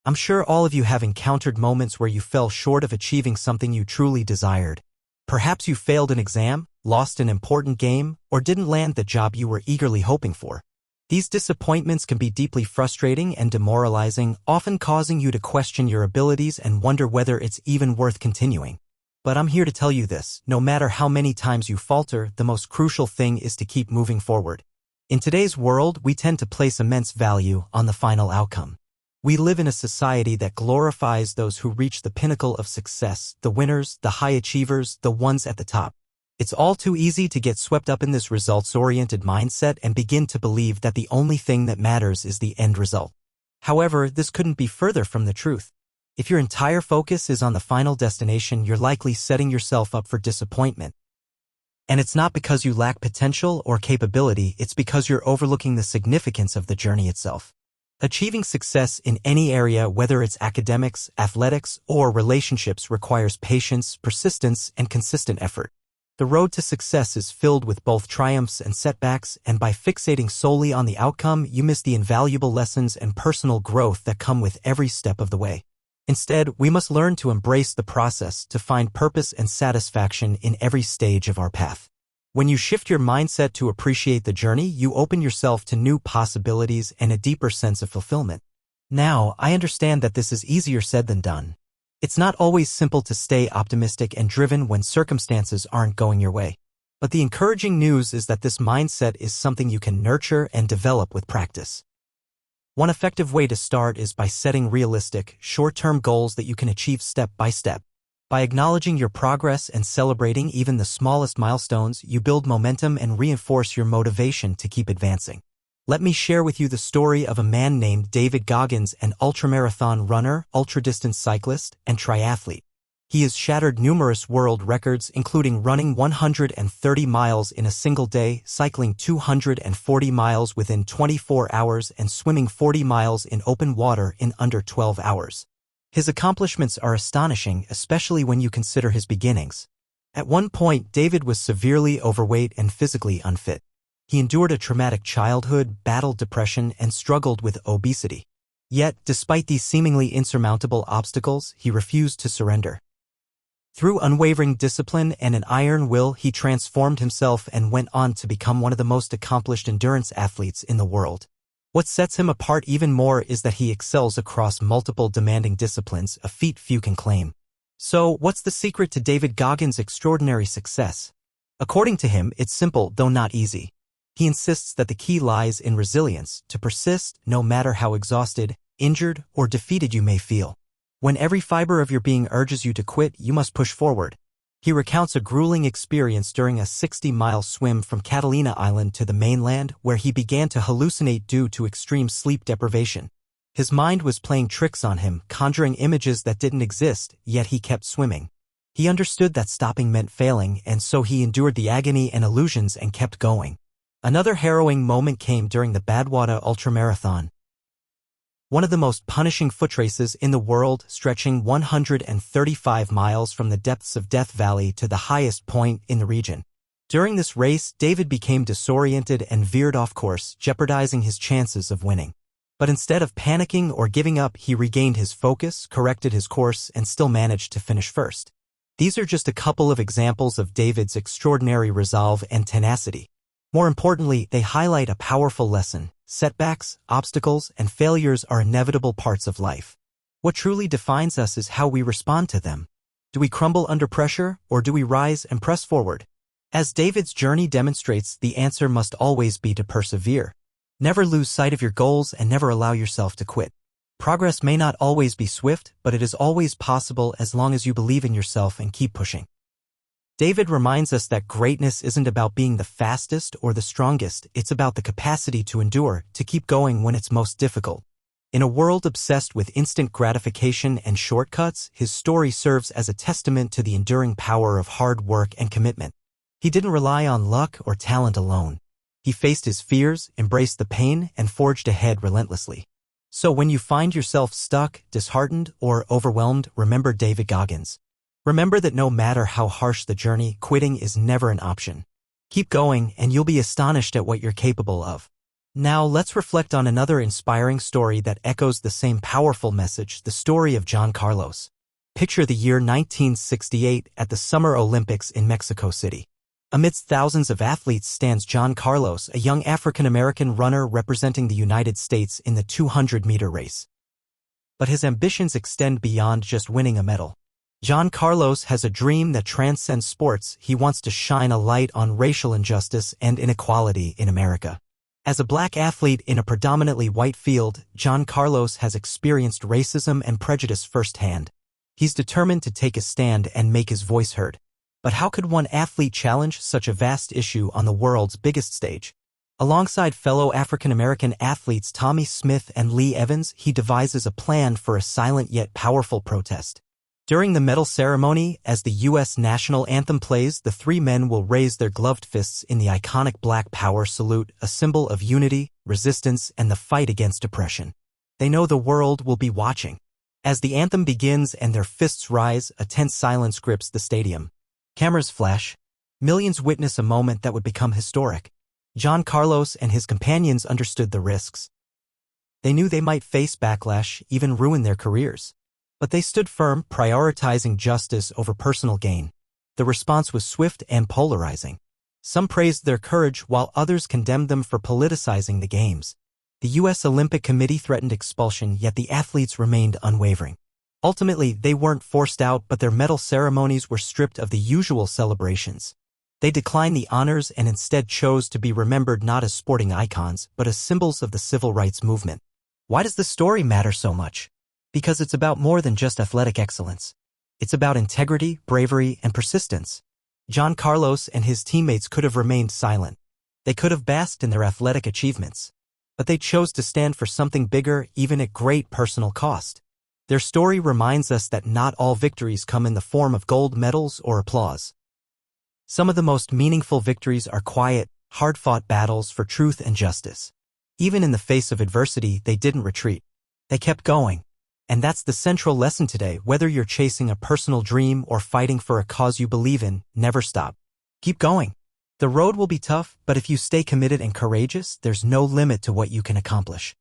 I'm sure all of you have encountered moments where you fell short of achieving something you truly desired. Perhaps you failed an exam, lost an important game, or didn't land the job you were eagerly hoping for. These disappointments can be deeply frustrating and demoralizing, often causing you to question your abilities and wonder whether it's even worth continuing. But I'm here to tell you this: no matter how many times you falter, the most crucial thing is to keep moving forward. In today's world, we tend to place immense value on the final outcome. We live in a society that glorifies those who reach the pinnacle of success, the winners, the high achievers, the ones at the top. It's all too easy to get swept up in this results-oriented mindset and begin to believe that the only thing that matters is the end result. However, this couldn't be further from the truth. If your entire focus is on the final destination, you're likely setting yourself up for disappointment. And it's not because you lack potential or capability, it's because you're overlooking the significance of the journey itself. Achieving success in any area, whether it's academics, athletics, or relationships, requires patience, persistence, and consistent effort. The road to success is filled with both triumphs and setbacks, and by fixating solely on the outcome, you miss the invaluable lessons and personal growth that come with every step of the way. Instead, we must learn to embrace the process, to find purpose and satisfaction in every stage of our path. When you shift your mindset to appreciate the journey, you open yourself to new possibilities and a deeper sense of fulfillment. Now, I understand that this is easier said than done. It's not always simple to stay optimistic and driven when circumstances aren't going your way. But the encouraging news is that this mindset is something you can nurture and develop with practice. One effective way to start is by setting realistic, short-term goals that you can achieve step by step. By acknowledging your progress and celebrating even the smallest milestones, you build momentum and reinforce your motivation to keep advancing. Let me share with you the story of a man named David Goggins, an ultramarathon runner, ultradistance cyclist, and triathlete. He has shattered numerous world records, including running 130 miles in a single day, cycling 240 miles within 24 hours, and swimming 40 miles in open water in under 12 hours. His accomplishments are astonishing, especially when you consider his beginnings. At one point, David was severely overweight and physically unfit. He endured a traumatic childhood, battled depression, and struggled with obesity. Yet, despite these seemingly insurmountable obstacles, he refused to surrender. Through unwavering discipline and an iron will, he transformed himself and went on to become one of the most accomplished endurance athletes in the world. What sets him apart even more is that he excels across multiple demanding disciplines, a feat few can claim. So, what's the secret to David Goggins' extraordinary success? According to him, it's simple, though not easy. He insists that the key lies in resilience, to persist no matter how exhausted, injured, or defeated you may feel. When every fiber of your being urges you to quit, you must push forward. He recounts a grueling experience during a 60-mile swim from Catalina Island to the mainland, where he began to hallucinate due to extreme sleep deprivation. His mind was playing tricks on him, conjuring images that didn't exist, yet he kept swimming. He understood that stopping meant failing, and so he endured the agony and illusions and kept going. Another harrowing moment came during the Badwater Ultramarathon, one of the most punishing foot races in the world, stretching 135 miles from the depths of Death Valley to the highest point in the region. During this race, David became disoriented and veered off course, jeopardizing his chances of winning. But instead of panicking or giving up, he regained his focus, corrected his course, and still managed to finish first. These are just a couple of examples of David's extraordinary resolve and tenacity. More importantly, they highlight a powerful lesson. Setbacks, obstacles, and failures are inevitable parts of life. What truly defines us is how we respond to them. Do we crumble under pressure, or do we rise and press forward? As David's journey demonstrates, the answer must always be to persevere. Never lose sight of your goals and never allow yourself to quit. Progress may not always be swift, but it is always possible as long as you believe in yourself and keep pushing. David reminds us that greatness isn't about being the fastest or the strongest, it's about the capacity to endure, to keep going when it's most difficult. In a world obsessed with instant gratification and shortcuts, his story serves as a testament to the enduring power of hard work and commitment. He didn't rely on luck or talent alone. He faced his fears, embraced the pain, and forged ahead relentlessly. So when you find yourself stuck, disheartened, or overwhelmed, remember David Goggins. Remember that no matter how harsh the journey, quitting is never an option. Keep going, and you'll be astonished at what you're capable of. Now let's reflect on another inspiring story that echoes the same powerful message, the story of John Carlos. Picture the year 1968 at the Summer Olympics in Mexico City. Amidst thousands of athletes stands John Carlos, a young African-American runner representing the United States in the 200-meter race. But his ambitions extend beyond just winning a medal. John Carlos has a dream that transcends sports. He wants to shine a light on racial injustice and inequality in America. As a black athlete in a predominantly white field, John Carlos has experienced racism and prejudice firsthand. He's determined to take a stand and make his voice heard. But how could one athlete challenge such a vast issue on the world's biggest stage? Alongside fellow African-American athletes Tommie Smith and Lee Evans, he devises a plan for a silent yet powerful protest. During the medal ceremony, as the U.S. national anthem plays, the three men will raise their gloved fists in the iconic Black Power salute, a symbol of unity, resistance, and the fight against oppression. They know the world will be watching. As the anthem begins and their fists rise, a tense silence grips the stadium. Cameras flash. Millions witness a moment that would become historic. John Carlos and his companions understood the risks. They knew they might face backlash, even ruin their careers. But they stood firm, prioritizing justice over personal gain. The response was swift and polarizing. Some praised their courage while others condemned them for politicizing the games. The U.S. Olympic Committee threatened expulsion, yet the athletes remained unwavering. Ultimately, they weren't forced out, but their medal ceremonies were stripped of the usual celebrations. They declined the honors and instead chose to be remembered not as sporting icons, but as symbols of the civil rights movement. Why does this story matter so much? Because it's about more than just athletic excellence. It's about integrity, bravery, and persistence. John Carlos and his teammates could have remained silent. They could have basked in their athletic achievements. But they chose to stand for something bigger, even at great personal cost. Their story reminds us that not all victories come in the form of gold medals or applause. Some of the most meaningful victories are quiet, hard-fought battles for truth and justice. Even in the face of adversity, they didn't retreat. They kept going. And that's the central lesson today. Whether you're chasing a personal dream or fighting for a cause you believe in, never stop. Keep going. The road will be tough, but if you stay committed and courageous, there's no limit to what you can accomplish.